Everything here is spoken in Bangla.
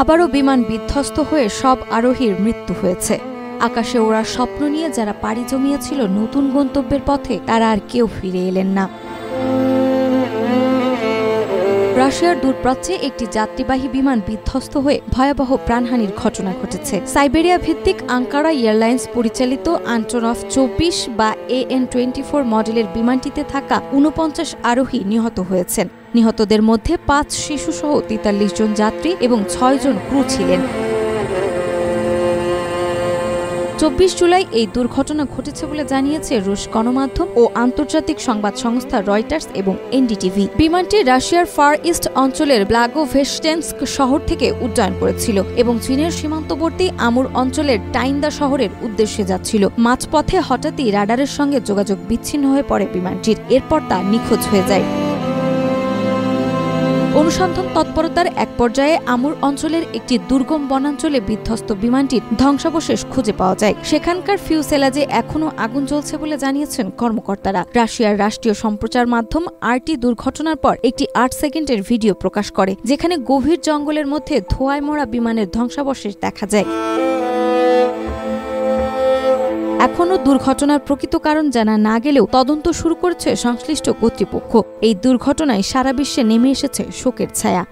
আবারও বিমান বিধ্বস্ত হয়ে সব আরোহীর মৃত্যু হয়েছে। আকাশে ওড়ার স্বপ্ন নিয়ে যারা পাড়ি জমিয়েছিল নতুন গন্তব্যের পথে, তারা আর কেউ ফিরে এলেন না। রাশিয়ার দূরপ্রাচ্যে একটি যাত্রীবাহী বিমান বিধ্বস্ত হয়ে ভয়াবহ প্রাণহানির ঘটনা ঘটেছে। সাইবেরিয়া ভিত্তিক আঙ্কারা এয়ারলাইন্স পরিচালিত আন্টোনভ 24 বা AN-24 মডেলের বিমানটিতে থাকা 49 আরোহী নিহত হয়েছেন। নিহতদের মধ্যে 5 শিশুসহ 43 জন যাত্রী এবং 6 জন ক্রু ছিলেন। 24 জুলাই এই দুর্ঘটনা ঘটেছে বলে জানিয়েছে রুশ গণমাধ্যম ও আন্তর্জাতিক সংবাদ সংস্থা রয়টার্স এবং এনডিটিভি। বিমানটি রাশিয়ার ফার ইস্ট অঞ্চলের ব্লাগোভেস্টেনস্ক শহর থেকে উড্ডয়ন করেছিল এবং চীনের সীমান্তবর্তী আমুর অঞ্চলের টাইন্দা শহরের উদ্দেশ্যে যাচ্ছিল। মাঝপথে হঠাৎই রাডারের সঙ্গে যোগাযোগ বিচ্ছিন্ন হয়ে পড়ে বিমানটির। এরপর তা নিখোঁজ হয়ে যায়। অনুসন্ধান তৎপরতার এক পর্যায়ে আমুর অঞ্চলের একটি দুর্গম বনাঞ্চলে বিধ্বস্ত বিমানটির ধ্বংসাবশেষ খুঁজে পাওয়া যায়। সেখানকার ফিউসেলাজে এখনও আগুন জ্বলছে বলে জানিয়েছেন কর্মকর্তারা। রাশিয়ার রাষ্ট্রীয় সম্প্রচার মাধ্যম RT দুর্ঘটনার পর একটি 8 সেকেন্ডের ভিডিও প্রকাশ করে, যেখানে গভীর জঙ্গলের মধ্যে ধোঁয়ায় মোড়া বিমানের ধ্বংসাবশেষ দেখা যায়। এখনও দুর্ঘটনার প্রকৃত কারণ জানা না গেলেও তদন্ত শুরু করেছে সংশ্লিষ্ট কর্তৃপক্ষ। এই দুর্ঘটনায় সারা বিশ্বে নেমে এসেছে শোকের ছায়া।